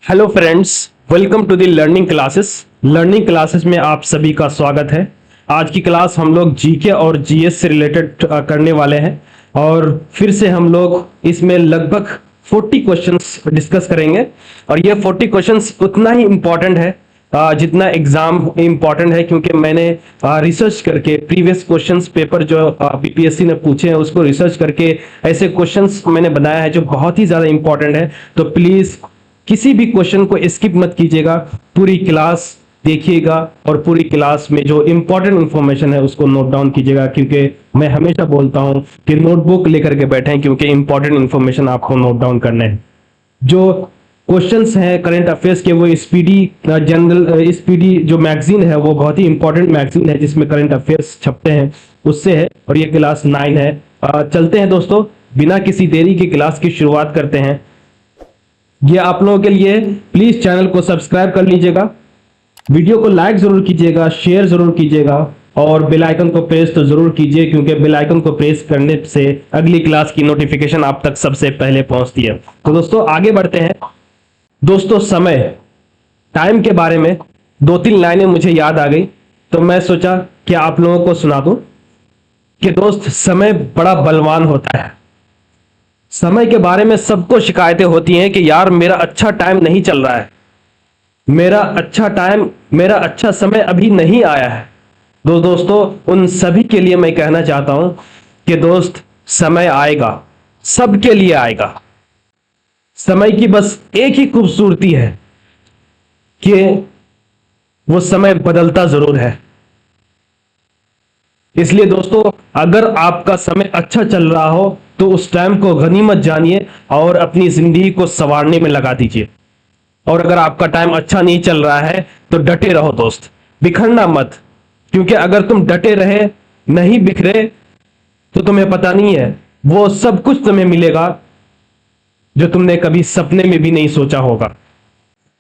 Hello friends, welcome to the learning classes में आप सभी का स्वागत है। आज की क्लास हम लोग जीके और जीएस से रिलेटेड करने वाले हैं और फिर से हम लोग इसमें लगभग 40 क्वेश्चंस डिस्कस करेंगे और ये 40 क्वेश्चंस उतना ही इम्पोर्टेंट है जितना एग्जाम इम्पोर्टेंट है, क्योंकि मैंने रिसर्च करके प्रीवियस क्वेश्चंस पेपर जो बीपीएससी ने पूछे हैं उसको रिसर्च करके ऐसे क्वेश्चंस मैंने बनाया है जो बहुत ही ज़्यादा इम्पोर्टेंट है। तो प्लीज़ किसी भी क्वेश्चन को स्किप मत कीजिएगा, पूरी क्लास देखिएगा और पूरी क्लास में जो इंपॉर्टेंट इंफॉर्मेशन है उसको नोट डाउन कीजिएगा, क्योंकि मैं हमेशा बोलता हूं कि नोटबुक लेकर के बैठें, क्योंकि इंपॉर्टेंट इंफॉर्मेशन आपको नोट डाउन करने हैं। जो क्वेश्चंस हैं करंट अफेयर्स के वो स्पीडी जो मैगजीन है वो बहुत ही इंपॉर्टेंट मैगजीन है जिसमें करंट अफेयर्स छपते हैं, उससे है और ये क्लास 9 है। चलते हैं दोस्तों, बिना किसी देरी की क्लास की शुरुआत करते हैं। ये आप लोगों के लिए प्लीज चैनल को सब्सक्राइब कर लीजिएगा, वीडियो को लाइक जरूर कीजिएगा, शेयर जरूर कीजिएगा और बेल आइकन को प्रेस तो जरूर कीजिए, क्योंकि बेल आइकन को प्रेस करने से अगली क्लास की नोटिफिकेशन आप तक सबसे पहले पहुंचती है। तो दोस्तों आगे बढ़ते हैं। दोस्तों समय, टाइम के बारे में 2-3 लाइनें मुझे याद आ गई तो मैं सोचा कि आप लोगों को सुना दूं कि दोस्त समय बड़ा बलवान होता है। समय के बारे में सबको शिकायतें होती हैं कि यार मेरा अच्छा टाइम नहीं चल रहा है, मेरा अच्छा समय अभी नहीं आया है। दोस्तों उन सभी के लिए मैं कहना चाहता हूं कि दोस्त समय आएगा, सबके लिए आएगा। समय की बस एक ही खूबसूरती है कि वो समय बदलता जरूर है। इसलिए दोस्तों अगर आपका समय अच्छा चल रहा हो तो उस टाइम को गनीमत जानिए और अपनी जिंदगी को संवारने में लगा दीजिए। और अगर आपका टाइम अच्छा नहीं चल रहा है तो डटे रहो दोस्त, बिखरना मत, क्योंकि अगर तुम डटे रहे, नहीं बिखरे, तो तुम्हें पता नहीं है वो सब कुछ तुम्हें मिलेगा जो तुमने कभी सपने में भी नहीं सोचा होगा।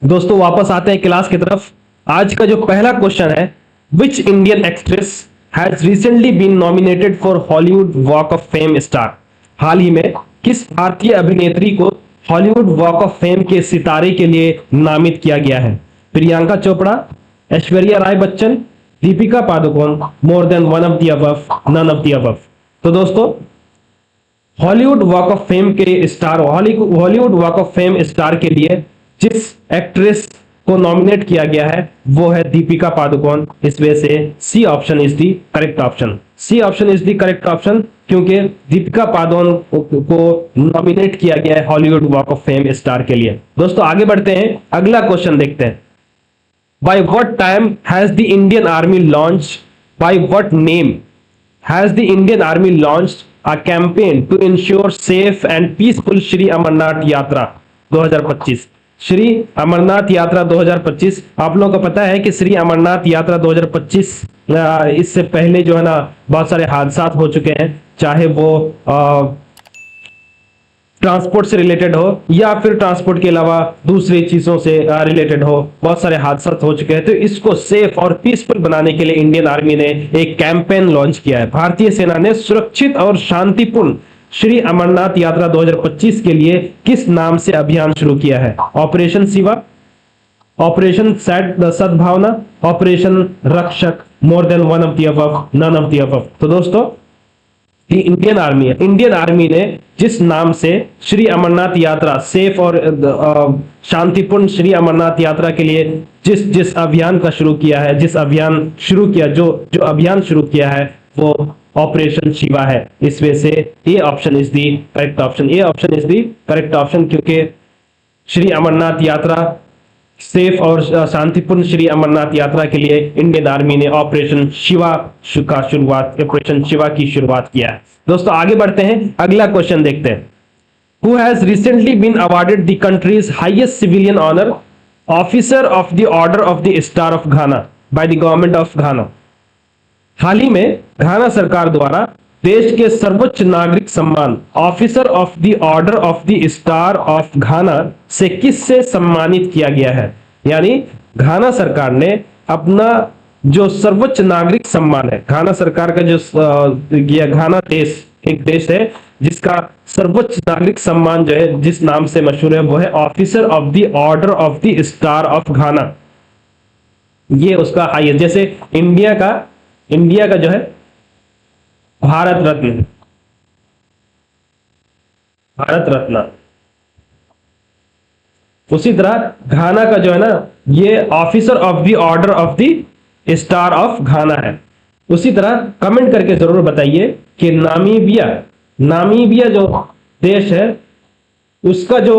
दोस्तों वापस आते हैं क्लास की तरफ। आज का जो पहला क्वेश्चन है, which Indian actress has recently been nominated for Hollywood walk of fame star. हाल ही में किस भारतीय अभिनेत्री को हॉलीवुड वॉक ऑफ फेम के सितारे के लिए नामित किया गया है? Priyanka Chopra, Aishwarya Rai Bachchan, Deepika Padukone, more than one of the above, none of the above. तो दोस्तों हॉलीवुड वॉक ऑफ फेम के star, Hollywood walk of fame star के लिए जिस एक्ट्रेस को नॉमिनेट किया गया है वो है दीपिका पादुकोण। इस वजह से C option is the correct option. C option is the correct option, क्योंकि दीपिका पादुकोण को नॉमिनेट किया गया है Hollywood walk of fame star के लिए। दोस्तों आगे बढ़ते हैं, अगला क्वेश्चन देखते हैं। By what time has the Indian army launch, by what name has the Indian army launched a campaign to ensure safe and peaceful Shri Amarnath Yatra 2025। Shri Amarnath Yatra 2025, आप लोगों को पता है कि श्री अमरनाथ यात्रा 2025 इससे पहले जो है ना बहुत सारे हादसा हो चुके हैं, चाहे वो ट्रांसपोर्ट से रिलेटेड हो या फिर ट्रांसपोर्ट के अलावा दूसरी चीजों से रिलेटेड हो, बहुत सारे हादसा हो चुके हैं। तो इसको सेफ और पीसफुल बनाने के लिए इंडियन आर्मी ने एक कैंपेन लॉन्च किया है। भारतीय सेना ने सुरक्षित और शांतिपूर्ण श्री अमरनाथ यात्रा 2025 के लिए किस नाम से अभियान शुरू किया है? Operation Shiva, operation Sadbhavana, operation Rakshak, more than one of the above, none of the above. तो दोस्तों इंडियन आर्मी ने जिस नाम से श्री अमरनाथ यात्रा सेफ और शांतिपूर्ण श्री अमरनाथ यात्रा के लिए जिस अभियान का शुरू किया है, जो अभियान शुरू किया है वो ऑपरेशन शिवा है। इस वजह से ये option is the correct option, ये option is the correct option, क्योंकि श्री अमरनाथ यात्रा सेफ और शांतिपूर्ण श्री अमरनाथ यात्रा के लिए इंडियन आर्मी ने ऑपरेशन शिवा की शुरुआत किया है। दोस्तों आगे बढ़ते हैं, अगला क्वेश्चन देखते हैं। Who has recently been awarded the countries highest civilian honour, officer of the order of the star of Ghana by the government of घाना। हाल ही में घाना सरकार द्वारा देश के सर्वोच्च नागरिक सम्मान officer of the order of the star of Ghana से किससे सम्मानित किया गया है? यानी घाना सरकार ने अपना जो सर्वोच्च नागरिक सम्मान है, घाना सरकार का जो घाना देश एक देश है जिसका सर्वोच्च नागरिक सम्मान जो है जिस नाम से मशहूर है वो है officer of the order of the star of घाना। ये उसका हाईएस्ट, जैसे इंडिया का जो है भारत रत्न, भारत रत्न, उसी तरह घाना का जो है ना ये officer of the order of the star of घाना है। उसी तरह कमेंट करके जरूर बताइए कि नामीबिया जो देश है उसका जो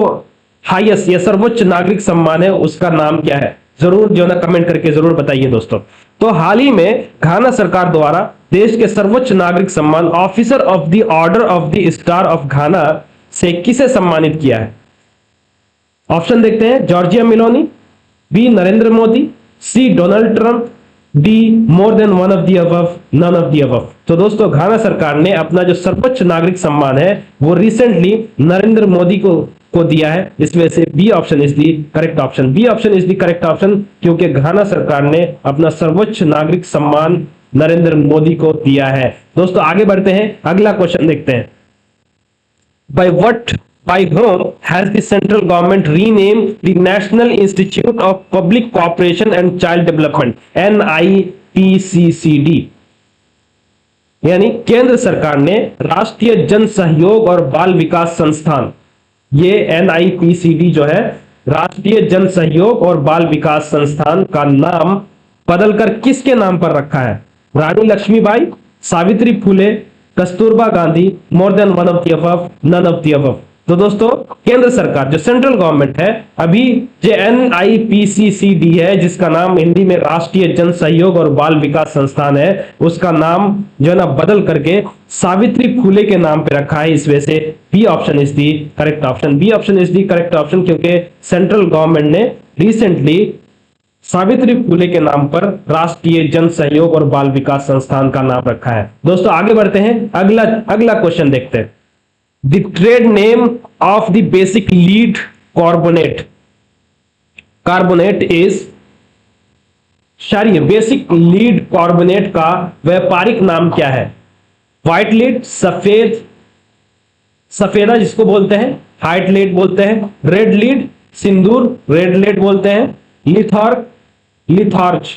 हाईएस्ट या सर्वोच्च नागरिक सम्मान है उसका नाम क्या है, जरूर जो है ना कमेंट करके जरूर बताइए दोस्तों। तो हाल ही में घाना सरकार द्वारा देश के सर्वोच्च नागरिक सम्मान officer of the order of the star of Ghana से किसे सम्मानित किया है? ऑप्शन देखते हैं, Giorgia Meloni, B Narendra Modi, C Donald Trump, D more than one of the above, none of the above. तो दोस्तों घाना सरकार ने अपना जो सर्वोच्च नागरिक सम्मान है वो रिसेंटली नरेंद्र मोदी को दिया है। इस वजह से B option is the correct option, B option is the correct option, क्योंकि घाना सरकार ने अपना सर्वोच्च नागरिक सम्मान नरेंद्र मोदी को दिया है। दोस्तों आगे बढ़ते हैं, अगला क्वेश्चन देखते हैं। By whom has the central government renamed the National Institute of Public Cooperation and Child Development NIPCCD? यानी केंद्र सरकार ने राष्ट्रीय जन सहयोग और बाल विकास संस्थान, ये NIPCD जो है राष्ट्रीय जन सहयोग और बाल विकास संस्थान का नाम बदलकर किसके नाम पर रखा है? Rani Lakshmibai, Savitri Phule, Kasturba Gandhi, more than one of the above, none of the above. तो दोस्तों केंद्र सरकार जो सेंट्रल गवर्नमेंट है अभी जो NIPCCD है जिसका नाम हिंदी में राष्ट्रीय जन सहयोग और बाल विकास संस्थान है, उसका नाम जो है ना बदल करके सावित्री फुले के नाम पे रखा है। इस वजह से B option is the correct option, B option is the correct option, क्योंकि सेंट्रल गवर्नमेंट ने रिसेंटली सावित्री फुले के नाम पर राष्ट्रीय जन सहयोग और बाल विकास संस्थान का नाम रखा है। दोस्तों आगे बढ़ते हैं, अगला क्वेश्चन देखते हैं। The trade name of the basic lead carbonate is, basic lead carbonate का व्यापारिक नाम क्या है? व्हाइट लीड, सफेदा जिसको बोलते हैं, व्हाइट लीड बोलते हैं, रेड लीड, सिंदूर, रेड लीड बोलते हैं, लिथार्ज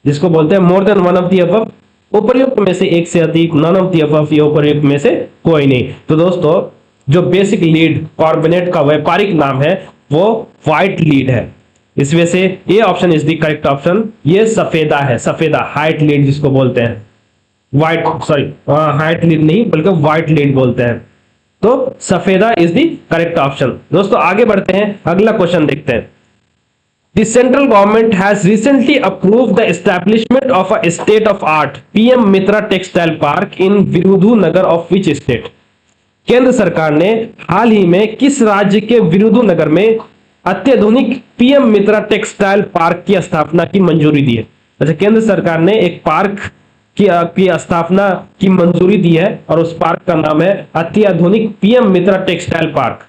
जिसको बोलते हैं मोर than one of the above, उपर्युक्त में से एक से अधिक, नन ऑफ द अबव, ये उपर्युक्त में से कोई नहीं। तो दोस्तों जो बेसिक लीड कार्बोनेट का व्यापारिक नाम है वो व्हाइट लीड है। इस वजह से ये option is the correct option, ये सफेदा है, सफेदा व्हाइट लीड जिसको बोलते हैं, व्हाइट लीड नहीं बल्कि व्हाइट लीड बोलते हैं। तो सफेदा इज द करेक्ट ऑप्शन। दोस्तों आगे बढ़ते हैं, अगला क्वेश्चन देखते हैं। The central government has recently approved the establishment of a state of art PM Mitra Textile Park in Virudhunagar of which state? केंद्र सरकार ने हाल ही में किस राज्य के विरुधुनगर में अत्याधुनिक पीएम मित्रा टेक्सटाइल पार्क की स्थापना की मंजूरी दी है? अच्छा, केंद्र सरकार ने एक पार्क की स्थापना की मंजूरी दी है और उस पार्क का नाम है अत्याधुनिक पीएम मित्रा टेक्सटाइल पार्क।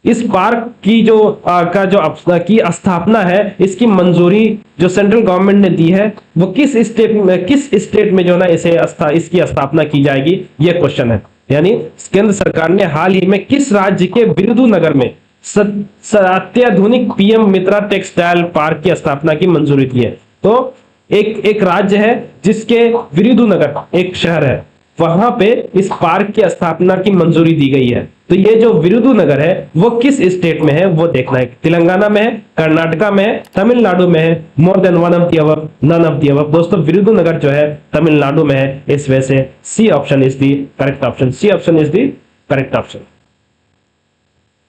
इस पार्क की की स्थापना है, इसकी मंजूरी जो सेंट्रल गवर्नमेंट ने दी है वो किस स्टेट में जो ना इसकी स्थापना की जाएगी, ये क्वेश्चन है। यानी केंद्र सरकार ने हाल ही में किस राज्य के विरुधुनगर में अत्याधुनिक पीएम मित्रा टेक्सटाइल पार्क की स्थापना की मंजूरी दी है? तो एक राज्य है जिसके विरुधुनगर एक शहर है, वहां पे इस पार्क की स्थापना की मंजूरी दी गई है। तो ये जो विरुधुनगर है वो किस स्टेट में है वो देखना है, तेलंगाना में है, कर्नाटका में है, तमिलनाडु में है, more than one of the above, none of the above. दोस्तों विरुधुनगर जो है तमिलनाडु में है, इस वजह से C option is the correct option, C option is the correct option.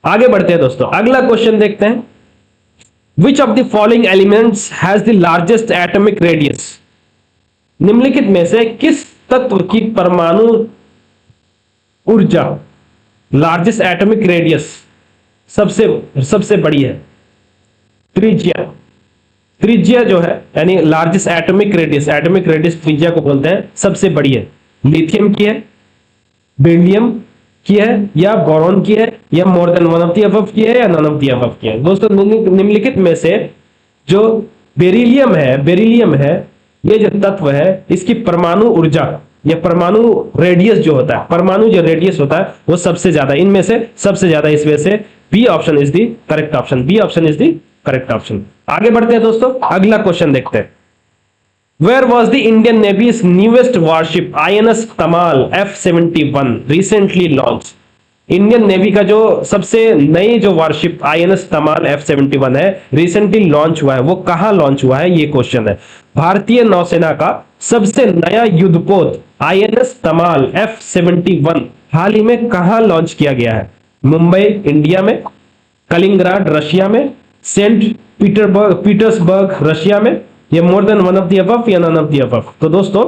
आगे बढ़ते हैं दोस्तों, अगला क्वेश्चन देखते हैं। Which of the following elements has the largest atomic radius? निम्नलिखित में से किस तत्व की परमाणु ऊर्जा लार्जेस्ट एटॉमिक रेडियस सबसे बड़ी है? त्रिज्या जो है यानी लार्जेस्ट एटॉमिक रेडियस त्रिज्या को बोलते हैं, सबसे बड़ी है। लिथियम की है, बेरिलियम की है, या बोरॉन की है, या मोर than one of the above की है, या नन ऑफ द अबव की है? दोस्तों निम्नलिखित में से जो बेरिलियम है, ये जो तत्व है इसकी परमाणु ऊर्जा ये परमाणु रेडियस जो होता है, परमाणु जो रेडियस होता है वो सबसे ज्यादा, इनमें से सबसे ज्यादा, इस वजह से B option is the correct option, B option is the correct option. आगे बढ़ते हैं दोस्तों, अगला क्वेश्चन देखते हैं। Where was the Indian navy's newest warship INS Tamal F-71 recently launch? Indian navy का जो सबसे नई जो वारशिप INS तमाल F-71 है, रिसेंटली लॉन्च हुआ है, वो कहां लॉन्च हुआ है, ये क्वेश्चन है। भारतीय नौसेना का सबसे नया युद्धपोत INS तमाल F-71 हाल ही में कहां लॉन्च किया गया है? मुंबई इंडिया में, कलिंगराड रशिया में, सेंट पीटर्सबर्ग रशिया में, या मोर than one of the above या नन ऑफ द अबव? तो दोस्तों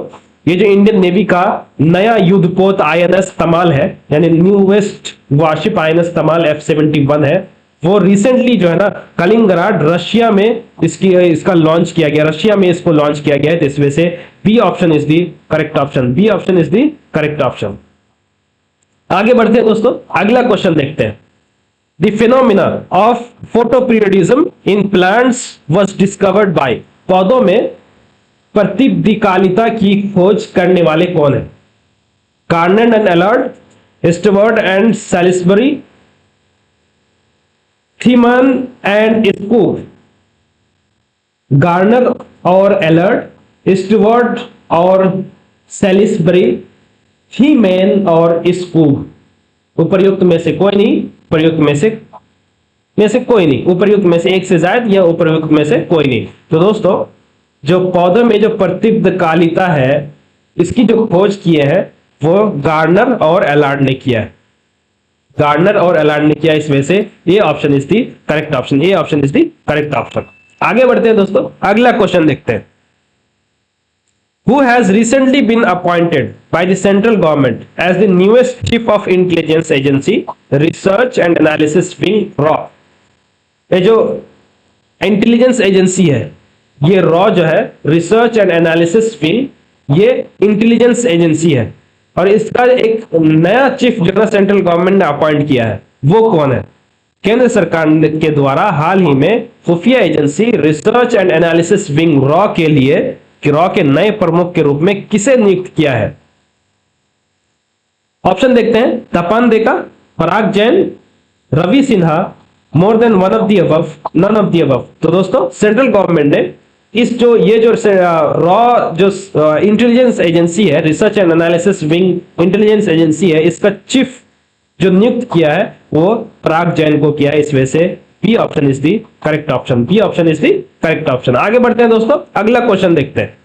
ये जो इंडियन नेवी का नया युद्धपोत INS तमाल है, यानी newest warship INS Tamal F-71 है, वो रिसेंटली जो है ना कलिंगराड रशिया में इसका लॉन्च किया गया, रशिया में इसको लॉन्च किया गया है। इस वजह से B option is the correct option, B option is the correct option. आगे बढ़ते हैं दोस्तों, अगला क्वेश्चन देखते हैं। The phenomena of photoperiodism in plants was discovered by, पौधों में प्रतिदिकालिता की खोज करने वाले कौन है? Garner and Allard, Stuart and Salisbury, Thimann and Skoog. Garner और एलर्ट, स्टुअर्ट और सैलिसबरी, थीमैन और स्कूप। उपर्युक्त में से कोई नहीं, उपर्युक्त में से कोई नहीं, उपर्युक्त में से एक से ज्यादा या उपर्युक्त में से कोई नहीं। तो दोस्तों जो पौधों में जो प्रतिदिकालिता है, इसकी जो खोज किए हैं वो गार्नर और एलार्ड ने किया है, गार्नर और एलार्ड ने किया। इस वजह से ये option is the correct option, ये option is the correct option. आगे बढ़ते हैं दोस्तों, अगला क्वेश्चन देखते हैं। Who has recently been appointed by the central government as the newest chief of intelligence agency, research and analysis wing RAW? ये जो इंटेलिजेंस एजेंसी है, ये रॉ जो है रिसर्च एंड एनालिसिस विंग, ये इंटेलिजेंस एजेंसी है, और इसका एक नया चीफ जो सेंट्रल गवर्नमेंट ने अपॉइंट किया है, वो कौन है? केंद्र सरकार के द्वारा हाल ही में खुफिया agency research and analysis wing raw के लिए रॉ के नए प्रमुख के रूप में किसे नियुक्त किया है? ऑप्शन देखते हैं। Tapan Deka, Parag Jain, Ravi Sinha, more than one of the above, none of the above. तो दोस्तों सेंट्रल गवर्नमेंट ने इस जो रॉ जो इंटेलिजेंस एजेंसी है, research and analysis wing intelligence agency है, इसका चीफ जो नियुक्त किया है वो पराग जैन को किया है। इस वजह से B option is the correct option, B option is the correct option. आगे बढ़ते हैं दोस्तों, अगला क्वेश्चन देखते हैं।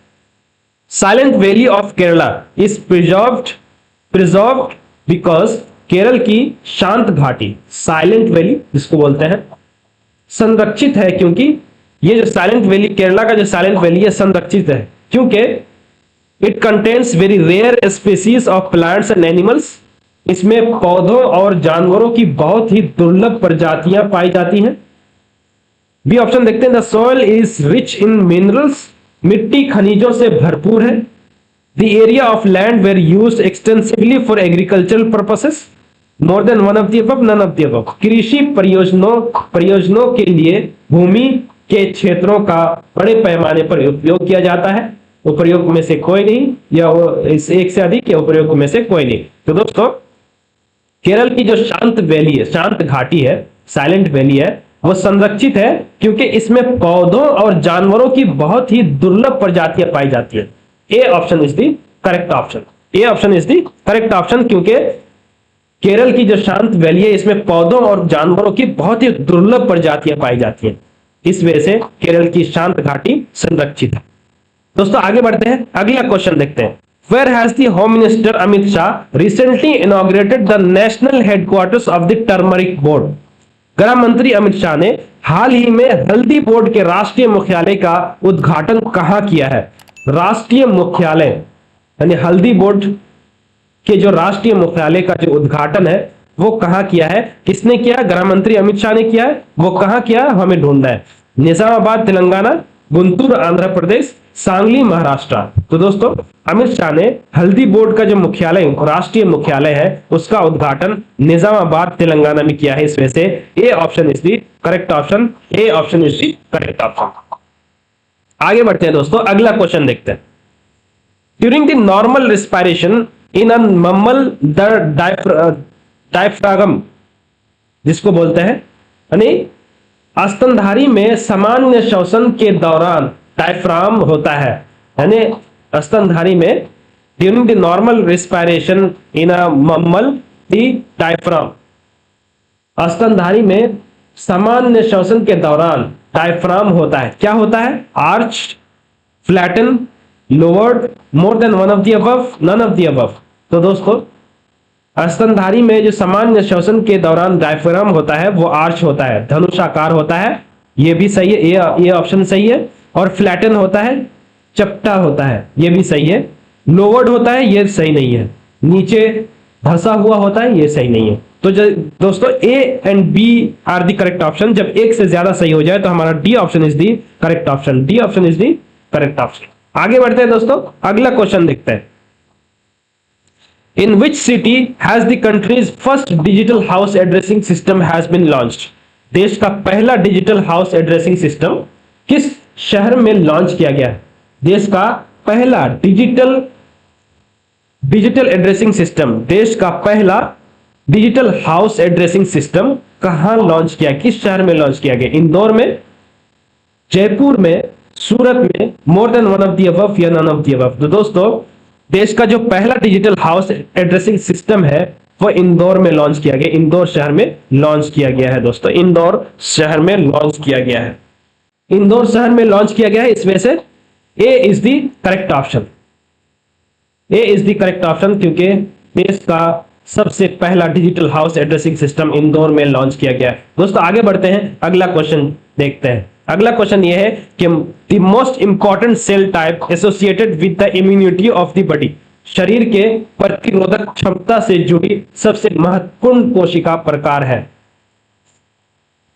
Silent valley of Kerala is preserved because, Kerala की शांत घाटी साइलेंट वैली जिसको बोलते हैं, संरक्षित है क्योंकि ये जो साइलेंट वैली, केरला का जो साइलेंट वैली है, संरक्षित है क्योंकि it contains very rare species of plants and animals, इसमें पौधों और जानवरों की बहुत ही दुर्लभ प्रजातियां पाई जाती हैं। बी ऑप्शन देखते हैं। The soil is rich in minerals, मिट्टी खनिजों से भरपूर है। The area of land were used extensively for agricultural purposes, more than one of the above, none of the above. कृषि परियोजनाओं के लिए भूमि के क्षेत्रों का बड़े पैमाने पर उपयोग किया जाता है। उपयोग में से कोई नहीं, या इस एक से अधिक, या उपयोग में से कोई नहीं। तो दोस्तों केरल की जो शांत वैली है, शांत घाटी है, साइलेंट वैली है, वो संरक्षित है क्योंकि इसमें पौधों और जानवरों की बहुत ही दुर्लभ प्रजातियां पाई जाती है। A option is the correct option, A option is the correct option, क्योंकि केरल की जो शांत वैली है, इसमें पौधों और जानवरों की बहुत ही दुर्लभ प्रजातियां पाई जाती है। इस वजह से केरल की शांत घाटी संरक्षित है। दोस्तों आगे बढ़ते हैं, अगला क्वेश्चन देखते हैं। Where has the Home Minister Amit Shah recently inaugurated the national headquarters of the Turmeric Board? गृह मंत्री अमित शाह ने हाल ही में हल्दी बोर्ड के राष्ट्रीय मुख्यालय का उद्घाटन कहां किया है? राष्ट्रीय मुख्यालय यानी हल्दी बोर्ड के जो राष्ट्रीय मुख्यालय का जो उद्घाटन है वो कहां किया है? किसने किया? गृह मंत्री अमित शाह ने किया है। वो कहां किया, हमें ढूंढना है। निजामाबाद तेलंगाना, गुंटूर आंध्र प्रदेश, सांगली महाराष्ट्र। तो दोस्तों अमित शाह ने हल्दी बोर्ड का जो मुख्यालय, राष्ट्रीय मुख्यालय है, उसका उद्घाटन निजामाबाद तेलंगाना में किया है। इस वजह से A option is the correct option, A option is the correct option. आगे बढ़ते हैं दोस्तों, अगला क्वेश्चन देखते हैं। During the normal respiration in a mammal the diaphragm, जिसको बोलते हैं यानी स्तनधारी में सामान्य श्वसन के दौरान डायफ्राम होता है, यानी स्तनधारी में during the normal respiration in a mammal the diaphragm, स्तनधारी में सामान्य श्वसन के दौरान डायफ्राम होता है। क्या होता है? Arch, flatten, lowered, more than one of the above, none of the above. तो दोस्तों स्तनधारी में जो सामान्य श्वसन के दौरान डायफ्राम होता है वो आर्च होता है, धनुषाकार होता है, ये भी सही है, ये ऑप्शन सही है। और फ्लैटन होता है, चपटा होता है, ये भी सही है। लोवर्ड होता है, ये सही नहीं है। नीचे धंसा हुआ होता है, ये सही नहीं है। तो दोस्तों A and B are the correct option. जब एक से ज्यादा सही हो जाए तो हमारा D option is the correct option, D option is the correct option. आगे बढ़ते हैं दोस्तों, अगला क्वेश्चन देखते हैं। In which city has the country's first digital house addressing system has been launched? देश का पहला डिजिटल हाउस एड्रेसिंग सिस्टम किस शहर में लॉन्च किया गया है? देश का पहला डिजिटल एड्रेसिंग सिस्टम, देश का पहला डिजिटल हाउस एड्रेसिंग सिस्टम कहां लॉन्च किया, किस शहर में लॉन्च किया गया? इंदौर में, जयपुर में, सूरत में, more than one of the above या नन ऑफ द अबव। तो दोस्तों देश का जो पहला डिजिटल हाउस एड्रेसिंग सिस्टम है वो इंदौर में लॉन्च किया गया, इंदौर शहर में लॉन्च किया गया है दोस्तों, इंदौर शहर में लॉन्च किया गया है, इंदौर शहर में लॉन्च किया गया है। इसमें से A is the correct option, A is the correct option, क्योंकि देश का सबसे पहला digital house addressing system Indore में लॉन्च किया गया है। दोस्तों आगे बढ़ते हैं, अगला क्वेश्चन देखते हैं। अगला क्वेश्चन यह है कि the most important cell type associated with the immunity of the body, शरीर के प्रतिरोधक क्षमता से जुड़ी सबसे महत्वपूर्ण कोशिका प्रकार है।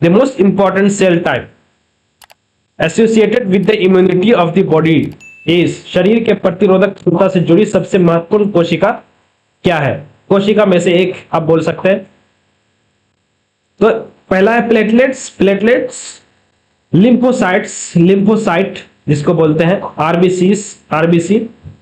The most important cell type associated with the immunity of the body is, शरीर के प्रतिरोधक क्षमता से जुड़ी सबसे महत्वपूर्ण कोशिका क्या है? कोशिका में से एक आप बोल सकते हैं। तो पहला है प्लेटलेट्स, प्लेटलेट्स, लिम्फोसाइट्स, लिम्फोसाइट जिसको बोलते हैं, RBCs, RBC,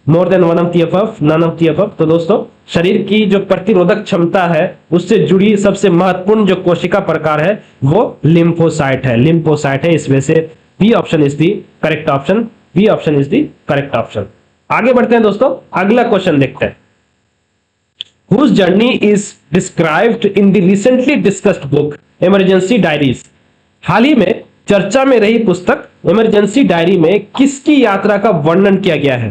more than one of the above, none of the above. तो दोस्तों शरीर की जो प्रतिरोधक क्षमता है उससे जुड़ी सबसे महत्वपूर्ण जो कोशिका प्रकार है वो लिम्फोसाइट है, लिम्फोसाइट है। इसमें से B option is the correct option, B option is the correct option. आगे बढ़ते हैं दोस्तों, अगला क्वेश्चन देखते हैं। Whose journey is described in the recently discussed book Emergency Diaries? हाल ही में चर्चा में रही पुस्तक इमरजेंसी डायरी में किसकी यात्रा का वर्णन किया गया है?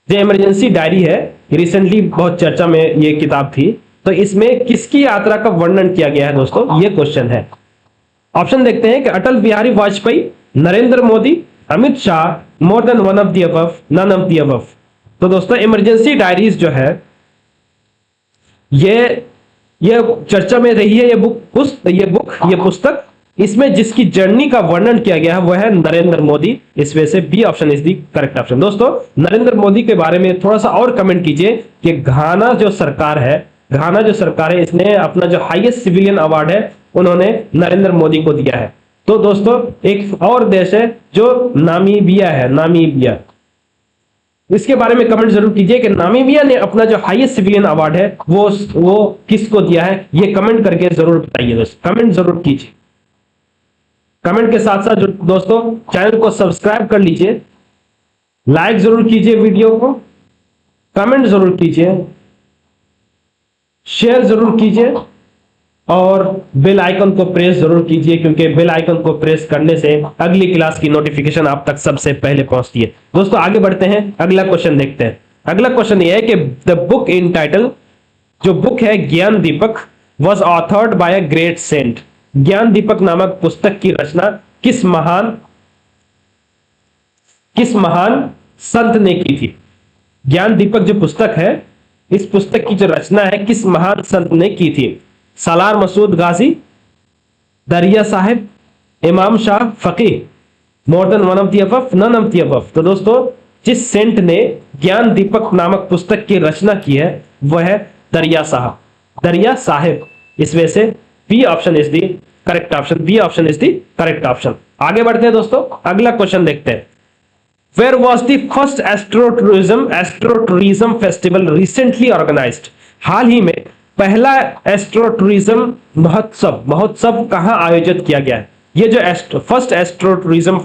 जो इमरजेंसी डायरी है, रिसेंटली बहुत चर्चा में ये किताब थी, तो इसमें किसकी यात्रा का वर्णन किया गया है दोस्तों, ये क्वेश्चन है। ऑप्शन देखते हैं कि Atal Bihari Vajpayee, Narendra Modi, Amit Shah, more than one of the above, none of the above. तो दोस्तों इमरजेंसी डायरीज जो है ये चर्चा में रही है, ये पुस्तक, इसमें जिसकी जर्नी का वर्णन किया गया है वह है नरेंद्र मोदी। इसमें से B option is the correct option. दोस्तों नरेंद्र मोदी के बारे में थोड़ा सा और कमेंट कीजिए कि घाना जो सरकार है, इसने अपना जो हाईएस्ट सिविलियन अवार्ड है उन्होंने नरेंद्र मोदी को दिया है। तो दोस्तों एक और देश है जो नामीबिया है, नामीबिया, इसके बारे में कमेंट जरूर कीजिए कि नामीबिया ने अपना जो हाईएस्ट सिविलियन अवार्ड है वो किसको दिया है, ये कमेंट करके जरूर बताइए दोस्तों, कमेंट जरूर कीजिए। कमेंट के साथ साथ दोस्तों चैनल को सब्सक्राइब कर लीजिए, लाइक जरूर कीजिए वीडियो को, कमेंट जरूर कीजिए, शेयर जरूर कीजिए और बेल आइकन को प्रेस जरूर कीजिए, क्योंकि बेल आइकन को प्रेस करने से अगली क्लास की नोटिफिकेशन आप तक सबसे पहले पहुंचती है। दोस्तों आगे बढ़ते हैं, अगला क्वेश्चन देखते हैं। अगला क्वेश्चन यह है कि द बुक इन टाइटल, जो बुक है Gyan Deepak, was authored by a great saint. Gyan Deepak नामक पुस्तक की रचना किस महान संत ने की थी? ज्ञान दीपक जो पुस्तक है, इस पुस्तक की जो रचना है किस महान संत ने की थी? सालार मसूद गाजी, Dariya Sahib, Imam Shah Fakih, more than one of the above, none of the above. तो दोस्तों जिस सेंट ने ज्ञान दीपक नामक पुस्तक की रचना की है वह है दरिया साहिब। इसमें से B option is the correct option, B option is the correct option. आगे बढ़ते हैं दोस्तों, अगला क्वेश्चन देखते हैं। Where was the first astro tourism festival recently organised? हाल ही में पहला एस्ट्रो टूरिज्म महोत्सव कहां आयोजित किया गया है? ये जो फर्स्ट एस्ट्रो टूरिज्म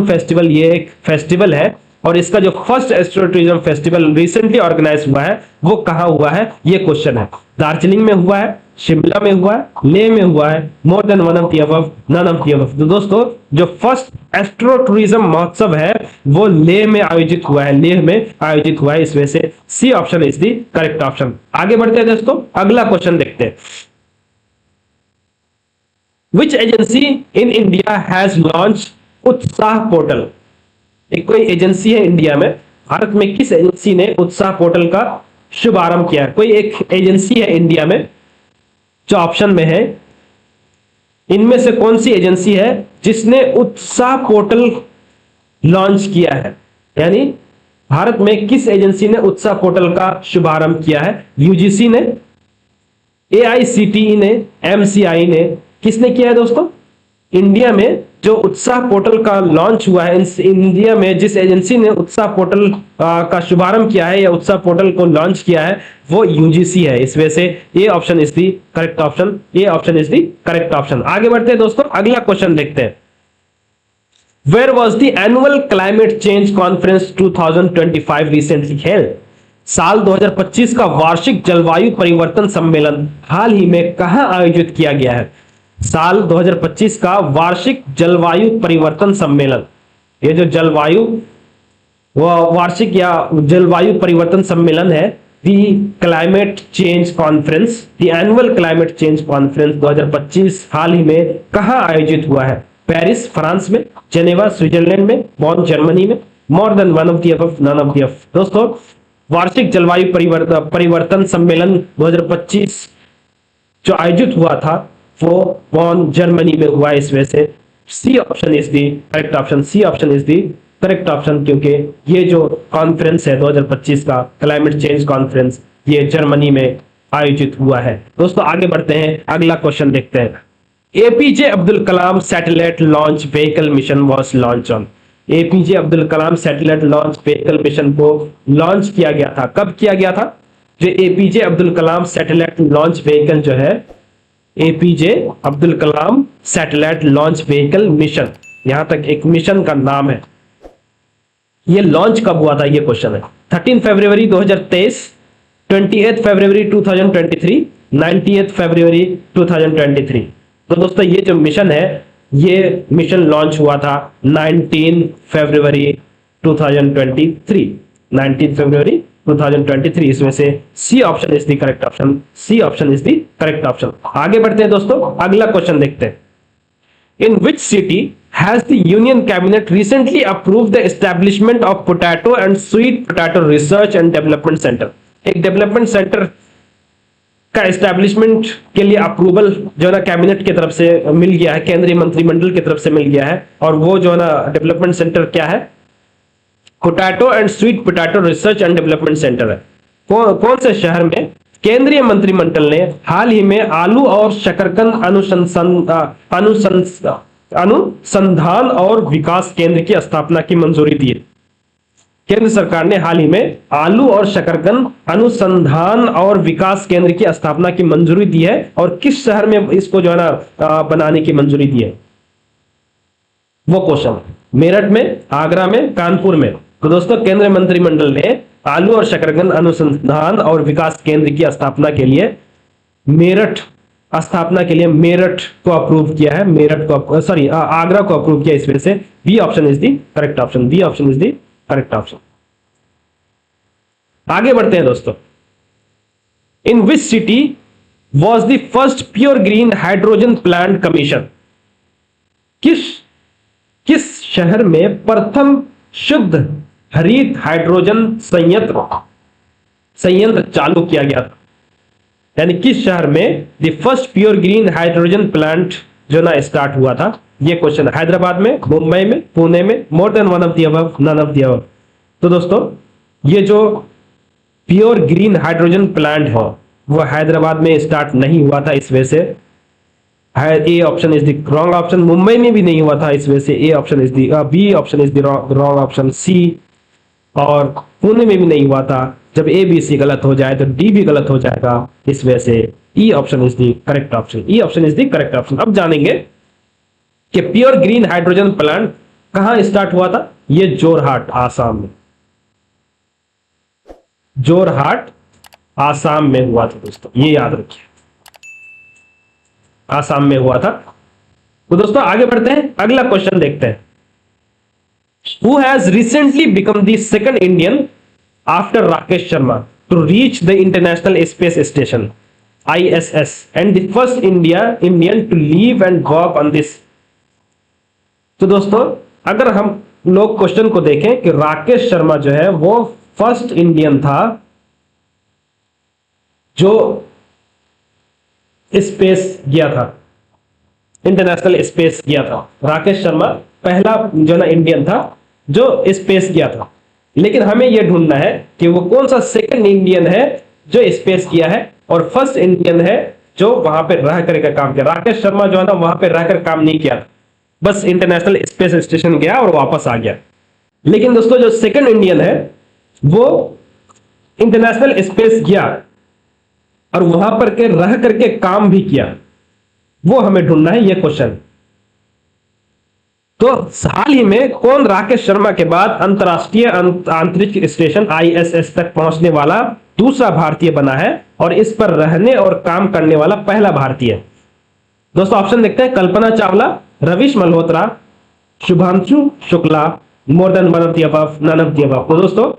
फेस्टिवल ये एक फेस्टिवल है, और इसका जो first astro tourism festival recently organise हुआ है वो कहां हुआ है, ये क्वेश्चन है। दार्जिलिंग में हुआ है, शिमला में हुआ है, लेह में हुआ है, more than one of the above, none of the above. तो दोस्तों जो फर्स्ट एस्ट्रो टूरिज्म महोत्सव है वो लेह में आयोजित हुआ है, लेह में आयोजित हुआ है। इस वजह से C option is the correct option. आगे बढ़ते हैं दोस्तों, अगला क्वेश्चन देखते हैं। Which agency in India has launch Utsah portal? एक कोई एजेंसी है इंडिया में, भारत में किस एजेंसी ने उत्साह पोर्टल का शुभारंभ किया? कोई एक एजेंसी है इंडिया में जो ऑप्शन में है, इनमें से कौन सी एजेंसी है जिसने उत्साह पोर्टल लॉन्च किया है? यानी भारत में किस एजेंसी ने उत्साह पोर्टल का शुभारंभ किया है? यूजीसी ने, एआईसीटीई ने, एमसीआई ने, किसने किया है दोस्तों? इंडिया में जो उत्साह पोर्टल का लॉन्च हुआ है, इंडिया में जिस एजेंसी ने उत्साह पोर्टल का शुभारंभ किया है या उत्साह पोर्टल को लॉन्च किया है वो यूजीसी है। इस वजह से ये option is the correct option, ये option is the correct option. आगे बढ़ते हैं दोस्तों, अगला क्वेश्चन देखते हैं। Where was the annual climate change conference 2025 recently held? साल 2025 का वार्षिक जलवायु परिवर्तन सम्मेलन हाल ही में कहां आयोजित किया गया है? साल 2025 का वार्षिक जलवायु परिवर्तन सम्मेलन, ये जो जलवायु वार्षिक या जलवायु परिवर्तन सम्मेलन है, the climate change conference, the annual climate change conference 2025 हाल ही में कहां आयोजित हुआ है? पेरिस फ्रांस में, जेनेवा स्विट्जरलैंड में, बॉन जर्मनी में, more than one of the above, none of the above. दोस्तों वार्षिक जलवायु परिवर्तन सम्मेलन 2025 जो आयोजित हुआ था वो बॉन जर्मनी में हुआ। इस वजह से C option is the correct option, C option is the correct option, क्योंकि ये जो कॉन्फ्रेंस है 2025 का क्लाइमेट चेंज कॉन्फ्रेंस ये जर्मनी में आयोजित हुआ है। दोस्तों आगे बढ़ते हैं, अगला क्वेश्चन देखते हैं। APJ Abdul Kalam satellite launch vehicle mission was launch on? APJ Abdul Kalam satellite launch vehicle mission को लॉन्च किया गया था, कब किया गया था? जो APJ Abdul Kalam satellite launch vehicle जो है, APJ Abdul Kalam satellite launch vehicle mission, यहां तक एक मिशन का नाम है, ये लॉन्च कब हुआ था ये क्वेश्चन है। 13 फरवरी 2023, 28 फरवरी 2023, 98 फरवरी 2023। तो दोस्तों ये जो मिशन है ये मिशन लॉन्च हुआ था 19 फरवरी 2023, 19 फरवरी 2023। इसमें से C option is the correct option, C option is the correct option. आगे बढ़ते हैं दोस्तों, अगला क्वेश्चन देखते हैं। In which city has the union cabinet recently approved the establishment of potato and sweet potato research and development centre? एक development centre का establishment के लिए अप्रूवल जो है ना कैबिनेट की तरफ से मिल गया है, केंद्रीय मंत्रिमंडल की तरफ से मिल गया है, और वो जो है ना डेवलपमेंट सेंटर क्या है? Potato and sweet potato research and development centre है। कौन से शहर में केंद्रीय मंत्रिमंडल ने हाल ही में आलू और शकरकंद अनुसंधान और विकास केंद्र की स्थापना की मंजूरी दी है? केंद्र सरकार ने हाल ही में आलू और शकरकंद अनुसंधान और विकास केंद्र की स्थापना की मंजूरी दी है, और किस शहर में इसको जो है ना बनाने की मंजूरी दी है वो क्वेश्चन? मेरठ में, आगरा में, कानपुर में। तो दोस्तों केंद्रीय मंत्रिमंडल ने आलू और शकरकंद अनुसंधान और विकास केंद्र की स्थापना के लिए मेरठ को अप्रूव किया है, आगरा को अप्रूव किया। इस वजह से B option is the correct option, B option is the correct option. आगे बढ़ते हैं दोस्तों। In which city was the first pure green hydrogen plant commission? किस शहर में प्रथम शुद्ध हरित हाइड्रोजन संयंत्र चालू किया गया था? यानी किस शहर में the first pure green hydrogen plant जो ना स्टार्ट हुआ था, ये क्वेश्चन। हैदराबाद में, मुंबई में, पुणे में, more than one of the above, none of the above. तो दोस्तों ये जो प्योर ग्रीन हाइड्रोजन प्लांट है वो हैदराबाद में स्टार्ट नहीं हुआ था। इस वजह से है। A option is the wrong option. Mumbai में भी नहीं हुआ था, इस वजह से A option is the B option is the wrong option. C और पुणे में भी नहीं हुआ था। जब ए बी सी गलत हो जाए तो डी भी गलत हो जाएगा, इस वजह से E option is the correct option. E option is the correct option. अब जानेंगे कि प्योर ग्रीन हाइड्रोजन प्लांट कहां स्टार्ट हुआ था। ये जोरहाट आसाम में, जोरहाट आसाम में हुआ था दोस्तों, ये याद रखिए, आसाम में हुआ था। तो दोस्तों आगे बढ़ते हैं, अगला क्वेश्चन देखते हैं। Who has recently become the second Indian after Rakesh Sharma to reach the International Space Station (ISS) and the first Indian to live and work on this? तो दोस्तों अगर हम लोग क्वेश्चन को देखें कि राकेश शर्मा जो है वो फर्स्ट इंडियन था जो स्पेस गया था, इंटरनेशनल स्पेस गया था। राकेश शर्मा पहला जो ना इंडियन था जो स्पेस गया था, लेकिन हमें यह ढूंढना है कि वो कौन सा सेकंड इंडियन है जो स्पेस किया है और फर्स्ट इंडियन है जो वहां पर रह करके काम किया। राकेश शर्मा जो है ना वहां पर रहकर काम नहीं किया, बस इंटरनेशनल स्पेस स्टेशन गया और वापस आ गया। लेकिन दोस्तों जो सेकंड इंडियन है वो इंटरनेशनल स्पेस गया और वहां पर के रह करके काम भी किया, वो हमें ढूंढना है ये क्वेश्चन। तो हाल ही में कौन राकेश शर्मा के बाद अंतरराष्ट्रीय अंतरिक्ष स्टेशन ISS तक पहुंचने वाला दूसरा भारतीय बना है और इस पर रहने और काम करने वाला पहला भारतीय। दोस्तों ऑप्शन देखते हैं, Kalpana Chawla, Ravish Malhotra, Shubhanshu Shukla, more than one of the above, none of the above. तो दोस्तों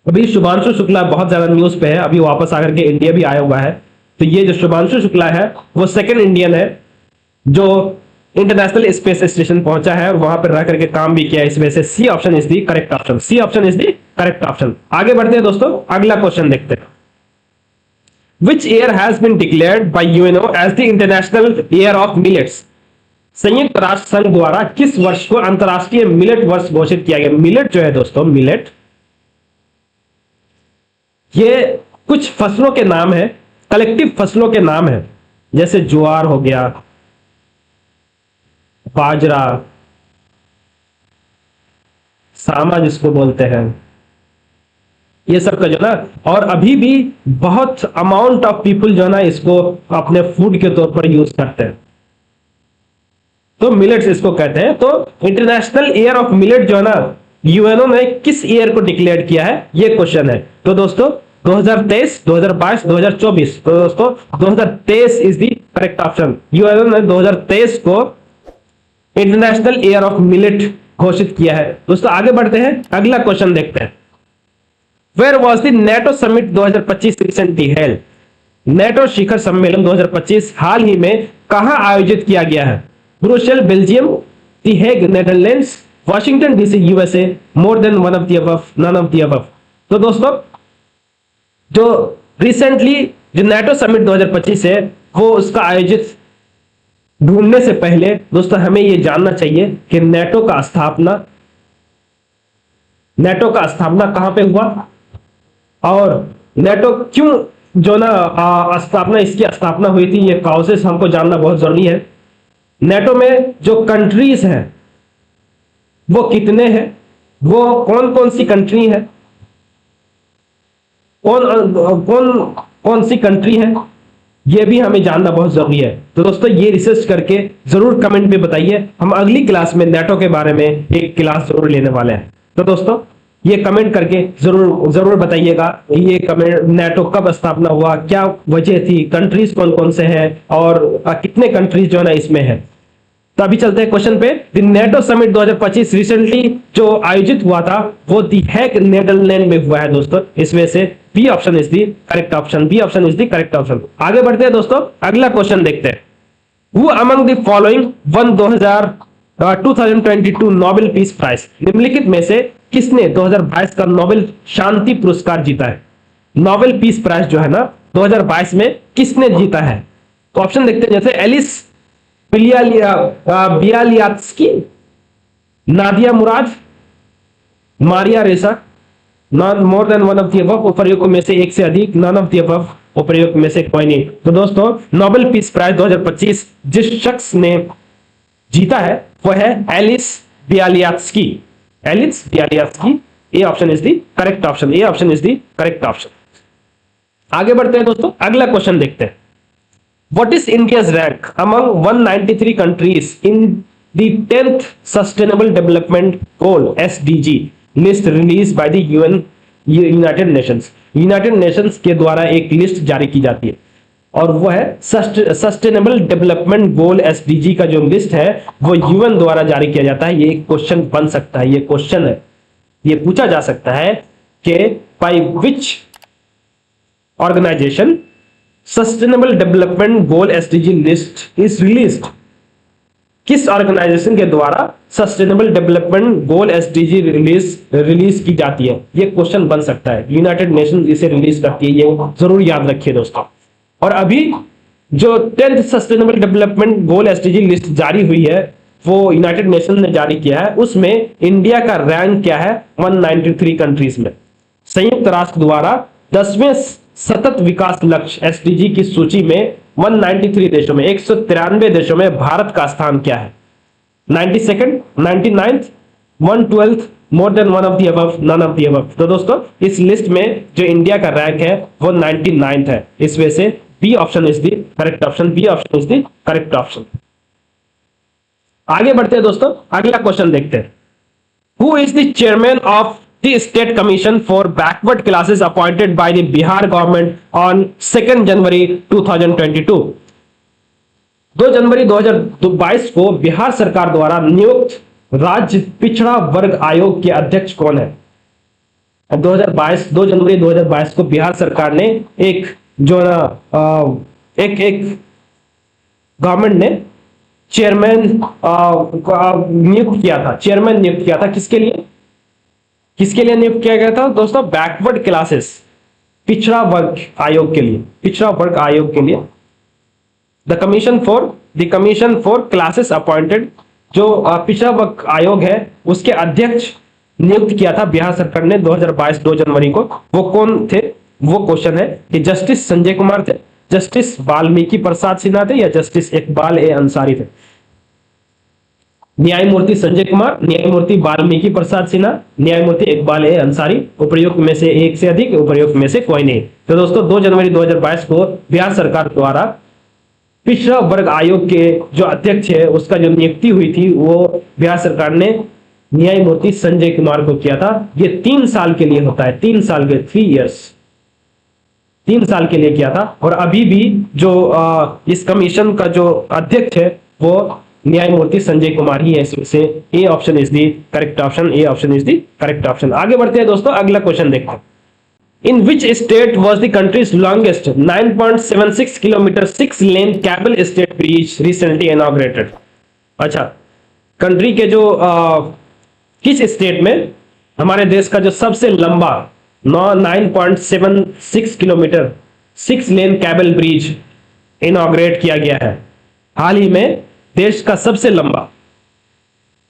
अभी शुभांशु शुक्ला बहुत ज्यादा न्यूज पे है, अभी वापस आकर के इंडिया भी आया हुआ है। तो ये जो शुभांशु शुक्ला है वो सेकंड इंडियन है जो इंटरनेशनल स्पेस स्टेशन पहुंचा है और वहां पर रह करके काम भी किया, इस वजह से C option is the correct option. C option is the correct option. आगे बढ़ते हैं दोस्तों, अगला क्वेश्चन देखते हैं। Which year has been declared by UNO as the International Year of Millets? संयुक्त राष्ट्र संघ द्वारा किस वर्ष को अंतरराष्ट्रीय मिलेट वर्ष घोषित किया गया। मिलेट जो है दोस्तों, मिलेट ये कुछ फसलों के नाम है, कलेक्टिव फसलों के नाम है, जैसे ज्वार हो गया, बाजरा, सामा जिसको बोलते हैं, ये सब का जो ना, और अभी भी बहुत अमाउंट ऑफ पीपल जो है ना इसको अपने फूड के तौर पर यूज करते हैं, तो मिलेट्स इसको कहते हैं। तो इंटरनेशनल ईयर ऑफ मिलेट जो है ना यूएनओ ने किस ईयर को डिक्लेयर किया है, ये क्वेश्चन है। तो दोस्तों 2023, 2022, 2024। तो दोस्तों 2023 is the correct option. UNO ने 2023 को इंटरनेशनल ईयर ऑफ मिलेट घोषित किया है। दोस्तों आगे बढ़ते हैं, अगला क्वेश्चन देखते हैं। Where was the NATO summit 2025 recently held? NATO शिखर सम्मेलन 2025 हाल ही में कहां आयोजित किया गया है। Brussels Belgium, the Hague Netherlands, Washington DC USA, more than one of the above, none of the above. तो दोस्तों जो रिसेंटली जो नेटो समिट 2025 है वो उसका आयोजित ढूंढने से पहले दोस्तों हमें यह जानना चाहिए कि नेटो का स्थापना कहां पे हुआ और नेटो क्यों जो ना इसकी स्थापना हुई थी, ये कॉजेस हमको जानना बहुत जरूरी है। नेटो में जो कंट्रीज हैं वो कितने हैं, वो कौन कौन सी कंट्री है, कौन सी कंट्री है, ये भी हमें जानना बहुत जरूरी है। तो दोस्तों ये रिसर्च करके जरूर कमेंट में बताइए, हम अगली क्लास में नेटो के बारे में एक क्लास जरूर लेने वाले हैं। तो दोस्तों ये कमेंट करके जरूर बताइएगा ये कमेंट नेटो कब स्थापना हुआ, क्या वजह थी, कंट्रीज कौन कौन से हैं और कितने कंट्रीज जो है ना इसमें है। तो अभी चलते हैं क्वेश्चन पे। द नेटो समिट 2025 रिसेंटली जो आयोजित हुआ था वो द हेग नेदरलैंड में हुआ है दोस्तों, इस वजह से B option is the correct option. B option is the correct option. आगे बढ़ते हैं दोस्तों, अगला क्वेश्चन देखते हैं। Who among the following won 2022 Nobel peace prize. निम्नलिखित में से किसने 2022 का नोबेल शांति पुरस्कार जीता है। नोबेल पीस प्राइज जो है ना 2022 में किसने जीता है। तो ऑप्शन देखते हैं, जैसे एलिस बियालियात्स्की, नादिया मुराद, मारिया रेसा, non more than one of the above, प्रयोगों में से एक से अधिक, नॉन ऑफ द अबव, उपयुक्त में से कोई नहीं। तो दोस्तों नोबेल पीस प्राइज 2025 जिस शख्स ने जीता है वो है Ales Bialiatski. Ales Bialiatski, A option is the correct option, A option is the correct option. आगे बढ़ते हैं दोस्तों, अगला क्वेश्चन देखते हैं। What is India's rank among 193 countries in the 10th sustainable development goal SDG list release by the UN, United Nations. United Nations के द्वारा एक लिस्ट जारी की जाती है और वो है सस्टेनेबल डेवलपमेंट गोल एसडीजी का जो लिस्ट है वो यूएन द्वारा जारी किया जाता है। ये एक क्वेश्चन बन सकता है, ये क्वेश्चन है, ये पूछा जा सकता है कि by which organisation sustainable development goal SDG list is released. किस ऑर्गेनाइजेशन के द्वारा sustainable development goal SDG release की जाती है, ये क्वेश्चन बन सकता है। यूनाइटेड नेशन इसे रिलीज करती है, ये जरूर याद रखिए दोस्तों। और अभी जो 10th sustainable development goal SDG list जारी हुई है वो यूनाइटेड नेशन ने जारी किया है, उसमें इंडिया का रैंक क्या है 193 कंट्रीज में। संयुक्त राष्ट्र द्वारा 10वें सतत विकास लक्ष्य एसडीजी की सूची में 193 देशों में 193 देशों में भारत का स्थान क्या है? 92nd, 99th, 112th, more than one of the above, none of the above. तो दोस्तों इस लिस्ट में जो इंडिया का रैंक है वो 99th है। इस वजह से B option is the correct option, B option is the correct option. आगे बढ़ते हैं दोस्तों, अगला क्वेश्चन देखते हैं। Who is the chairman of the state commission for backward classes appointed by the Bihar government on 2 जनवरी 2022? 2 जनवरी 2022 को बिहार सरकार द्वारा नियुक्त राज्य पिछड़ा वर्ग आयोग के अध्यक्ष कौन है? 2 जनवरी 2022 को बिहार सरकार ने एक जो ना एक गवर्नमेंट ने चेयरमैन नियुक्त किया था, चेयरमैन नियुक्त किया था। किसके लिए, किसके लिए नियुक्त किया गया था दोस्तों? बैकवर्ड क्लासेस, पिछड़ा वर्ग आयोग के लिए, पिछड़ा वर्ग आयोग के लिए। The commission for classes appointed, जो पिछड़ा वर्ग आयोग है उसके अध्यक्ष नियुक्त किया था बिहार सरकार ने 2022 2 जनवरी को। वो कौन थे? वो क्वेश्चन है कि जस्टिस संजय कुमार थे, जस्टिस वाल्मीकि प्रसाद सिन्हा थे या जस्टिस इकबाल ए अंसारी थे? न्यायमूर्ति संजय कुमार, न्यायमूर्ति वाल्मीकि प्रसाद सिन्हा, न्यायमूर्ति इकबाल ए अंसारी। उपर्युक्त में से एक से अधिक, उपर्युक्त में से कोई नहीं। तो दोस्तों 2 जनवरी 2022 को बिहार सरकार द्वारा पिछड़ा वर्ग आयोग के जो अध्यक्ष है उसका जो नियुक्ति हुई थी वो बिहार सरकार ने न्यायमूर्ति संजय कुमार को किया था। ये 3 साल के लिए होता है, 3 साल के, 3 इयर्स, 3 साल के लिए किया था। और अभी भी जो इस कमीशन का जो अध्यक्ष है वो न्यायमूर्ति संजय कुमार ही है। इससे A option is the correct option, A option is the correct option. आगे बढ़ते हैं दोस्तों, अगला क्वेश्चन देखते हैं। In which state was the country's longest 9.76 kilometre 6-लेन cable stayed bridge recently inaugurated? अच्छा, कंट्री के जो किस स्टेट में हमारे देश का जो सबसे लंबा 9.76 किलोमीटर 6-लेन कैबल ब्रिज इनॉग्रेट किया गया है? हाल ही में देश का सबसे लंबा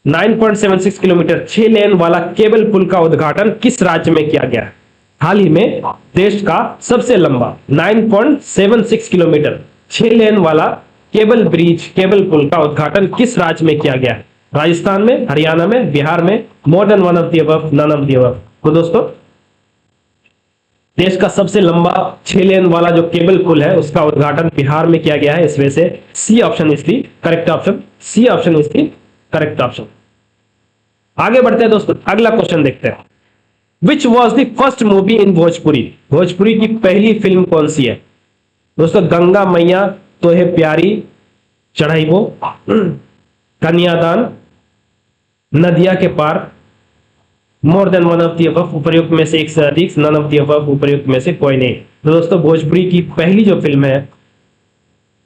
9.76 किलोमीटर 6 लेन वाला केबल पुल का उद्घाटन किस राज्य में किया गया है? हाल ही में देश का सबसे लंबा 9.76 किलोमीटर 6 लेन वाला केबल ब्रिज, केबल पुल का उद्घाटन किस राज्य में किया गया है? राजस्थान में, हरियाणा में, बिहार में, more than one of the above, none of the above. तो दोस्तों देश का सबसे लंबा 6 लेन वाला जो केबल पुल है उसका उद्घाटन बिहार में किया गया है। इस वजह से C option is the correct option, C option is the correct option. आगे बढ़ते हैं दोस्तों, अगला क्वेश्चन देखते हैं। Which was the first movie in Bhojpuri? Bhojpuri की पहली फिल्म कौन सी है दोस्तों? गंगा मैया तो है प्यारी चढ़ाइबो, Kanyadaan, Nadiya Ke Paar, more than one of the above, उपर्युक्त में से एक से अधिक, नन ऑफ द अबव, उपर्युक्त में से कोई नहीं। तो दोस्तों भोजपुरी की पहली जो फिल्म है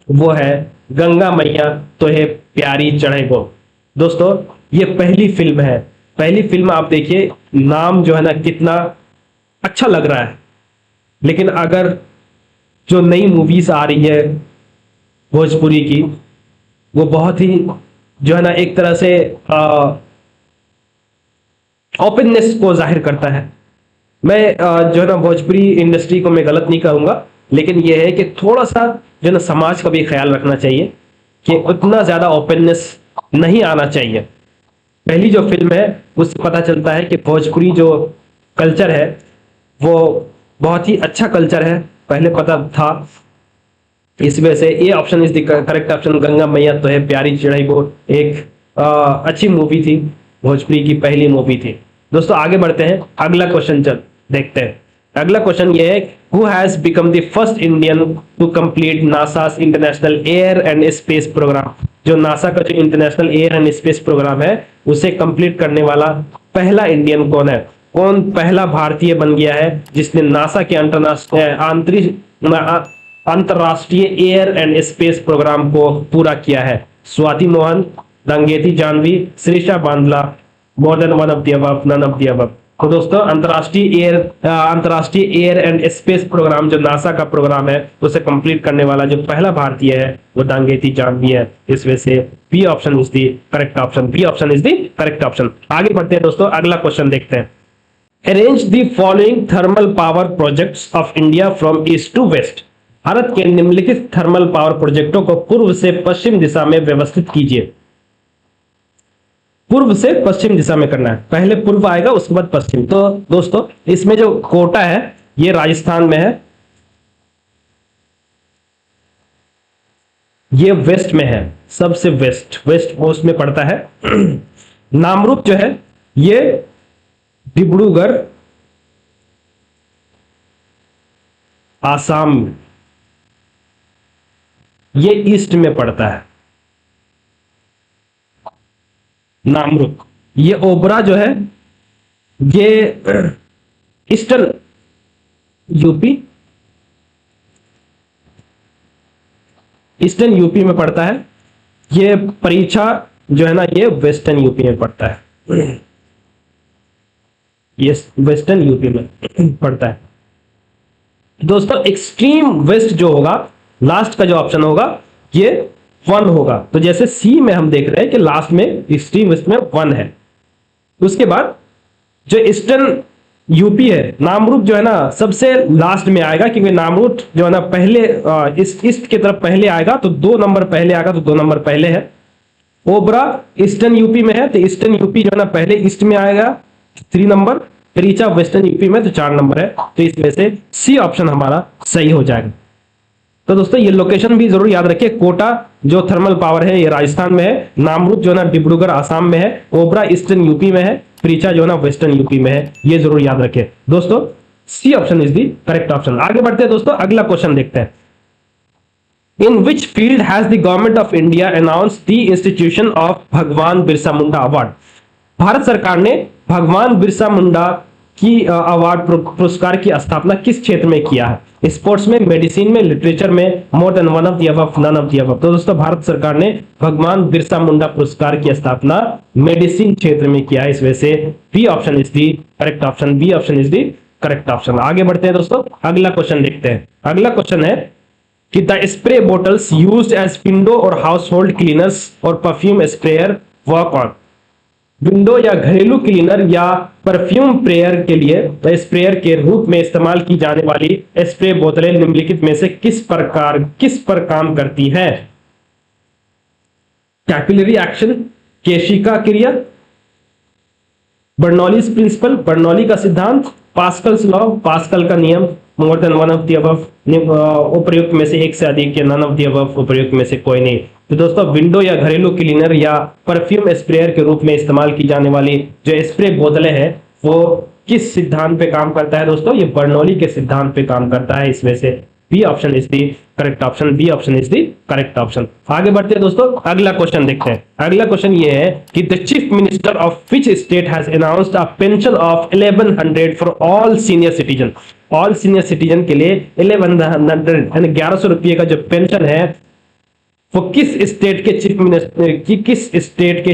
वो है गंगा मैया तो है प्यारी चढ़ाइबो। दोस्तों ये पहली फिल्म है, पहली फिल्म। आप देखिए नाम जो है ना कितना अच्छा लग रहा है, लेकिन अगर जो नई मूवीज आ रही है भोजपुरी की वो बहुत ही जो है ना एक तरह से ओपननेस को जाहिर करता है। मैं जो है ना भोजपुरी इंडस्ट्री को मैं गलत नहीं कहूंगा, लेकिन यह है कि थोड़ा सा जो ना समाज का भी ख्याल रखना चाहिए कि उतना ज्यादा ओपननेस नहीं आना चाहिए। पहली जो फिल्म है उससे पता चलता है कि भोजपुरी जो कल्चर है वो बहुत ही अच्छा कल्चर है, पहले पता था। इस वजह से ये option is the correct option. Ganga मैया तो है प्यारी चिड़ै वो एक अच्छी मूवी थी, भोजपुरी की पहली मूवी थी। दोस्तों आगे बढ़ते हैं, अगला क्वेश्चन चल देखते हैं। अगला क्वेश्चन ये है, who has become the first Indian to complete NASA's international air and space programme. जो नासा का जो international air and space programme है उसे कंप्लीट करने वाला पहला इंडियन कौन है? कौन पहला भारतीय बन गया है जिसने नासा के अंतरराष्ट्रीय एयर एंड स्पेस प्रोग्राम को पूरा किया है? Swati Mohan, Rangeti Jahnavi, Sirisha Bandla, more than one of the above, none of the above. तो दोस्तों अंतरराष्ट्रीय एयर एंड स्पेस प्रोग्राम जो नासा का प्रोग्राम है उसे कंप्लीट करने वाला जो पहला भारतीय है वो दांगेती जानवी है। इस वजह से B option is the correct option. B option is the correct option. आगे बढ़ते हैं दोस्तों, अगला क्वेश्चन देखते हैं। Arrange the following thermal power projects of India from east to west. Bharat के निम्नलिखित थर्मल पावर प्रोजेक्टों को पूर्व से पश्चिम दिशा में व्यवस्थित कीजिए। पूर्व से पश्चिम दिशा में करना है, पहले पूर्व आएगा उसके बाद पश्चिम। तो दोस्तों इसमें जो कोटा है ये राजस्थान में है, ये वेस्ट में है, सबसे वेस्ट कोस्ट में पड़ता है। नामरूप जो है ये डिब्रूगढ़ आसाम में, ये ईस्ट में पड़ता है नामरूप। ये ओबरा जो है ये ईस्टर्न यूपी में पड़ता है। ये परीक्षा जो है ना ये वेस्टर्न यूपी में पड़ता है, ये वेस्टर्न यूपी में पड़ता है। दोस्तों एक्सट्रीम वेस्ट जो होगा, लास्ट का जो ऑप्शन होगा ये 1 होगा। तो जैसे सी में हम देख रहे हैं कि लास्ट में एक्सट्रीम वेस्ट में 1 है। उसके बाद जो ईस्टर्न यूपी है, नामरूप जो है ना सबसे लास्ट में आएगा, क्योंकि नामरूप जो है ना पहले ईस्ट की तरफ पहले आएगा तो 2 नंबर पहले आएगा, तो 2 नंबर पहले है। ओबरा ईस्टर्न यूपी में है तो ईस्टर्न यूपी जो है ना पहले ईस्ट में आएगा 3 नंबर, रीचा वेस्टर्न यूपी में तो 4 नंबर है। तो इसमें से सी ऑप्शन हमारा सही हो जाएगा। तो दोस्तों ये लोकेशन भी जरूर याद रखिए, कोटा जो थर्मल पावर है ये राजस्थान में है, नामरूप जो है ना डिब्रूगढ़ आसाम में है, ओबरा ईस्टर्न यूपी में है, प्रीचा जो है ना वेस्टर्न यूपी में है। ये जरूर याद रखिए दोस्तों, C option is the correct option. आगे बढ़ते हैं दोस्तों, अगला क्वेश्चन देखते हैं। In which field has the government of India announced the institution of Bhagwan Birsa Munda award. Bharat सरकार ने भगवान बिरसा मुंडा की अवार्ड पुरस्कार की स्थापना किस क्षेत्र में किया है? स्पोर्ट्स में, मेडिसिन में, लिटरेचर में, more than one of the above, none of the above. तो दोस्तों भारत सरकार ने भगवान बिरसा मुंडा पुरस्कार की स्थापना मेडिसिन क्षेत्र में किया है। इस वजह से B option is the correct option. B option is the correct option. आगे बढ़ते हैं दोस्तों, अगला क्वेश्चन देखते हैं। अगला क्वेश्चन है कि the spray bottles used as window और हाउस होल्ड क्लीनर्स और perfume sprayer work on. Window या घरेलू क्लीनर या परफ्यूम स्प्रेयर के रूप में इस्तेमाल की जाने वाली स्प्रे बोतलें निम्नलिखित में से किस पर काम करती हैं? कैपिलरी एक्शन, केशिका क्रिया, बर्नौलीज प्रिंसिपल, बर्नौली का सिद्धांत, पास्कल्स लॉ, पास्कल का नियम, मोर than one of the above, उपयुक्त में से एक से अधिक, या नन ऑफ द अबव, उपयुक्त में से कोई नहीं। तो दोस्तों विंडो या घरेलू क्लीनर या परफ्यूम स्प्रेयर के रूप में इस्तेमाल की जाने वाली जो स्प्रे बोतलें हैं वो किस सिद्धांत पे काम करता है? दोस्तों ये बर्नौली के सिद्धांत पे काम करता है। इसमें से B option is the correct option. B option is the correct option. आगे बढ़ते हैं दोस्तों, अगला क्वेश्चन देखते हैं। अगला क्वेश्चन ये है कि the chief minister of which state has announced a pension of 1100 for all senior citizen. All senior citizen के लिए 1100 यानी 1100 रुपये का जो पेंशन है वो किस स्टेट के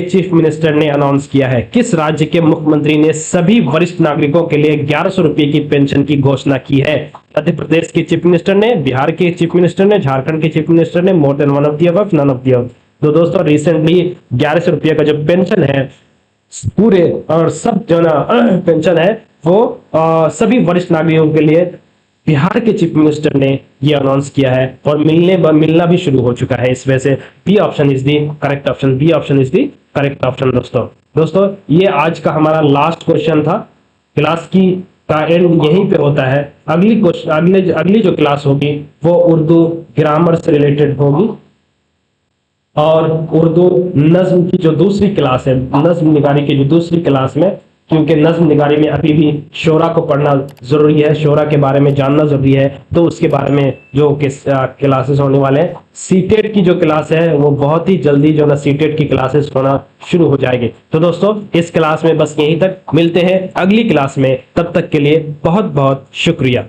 चीफ मिनिस्टर ने अनाउंस किया है? किस राज्य के मुख्यमंत्री ने सभी वरिष्ठ नागरिकों के लिए 1100 रुपये की पेंशन की घोषणा की है? मध्य प्रदेश के चीफ मिनिस्टर ने, बिहार के चीफ मिनिस्टर ने, झारखंड के चीफ मिनिस्टर ने, more than one of the above, none of the above. तो दोस्तों रिसेंटली 1100 रुपये का जो पेंशन है पूरे और सब जो ना पेंशन है वो सभी वरिष्ठ नागरिकों के लिए बिहार के चीफ मिनिस्टर ने ये अनाउंस किया है और मिलना भी शुरू हो चुका है। इस वजह से B option is the correct option, B option is the correct option. दोस्तों दोस्तों ये आज का हमारा लास्ट क्वेश्चन था। क्लास की का एंड यहीं पे होता है। अगली क्वेश्चन अगली जो क्लास होगी वो उर्दू ग्रामर से रिलेटेड होगी और उर्दू नज्म की जो दूसरी क्लास है, नज्म निगारी की जो दूसरी क्लास में, क्योंकि नज्म निगारी में अभी भी शोरा को पढ़ना जरूरी है, शोरा के बारे में जानना जरूरी है, तो उसके बारे में जो क्लासेस होने वाले हैं। सीटेट की जो क्लास है वो बहुत ही जल्दी जो ना सीटेट की क्लासेस होना शुरू हो जाएगी। तो दोस्तों इस क्लास में बस यहीं तक, मिलते हैं अगली क्लास में, तब तक के लिए बहुत बहुत शुक्रिया।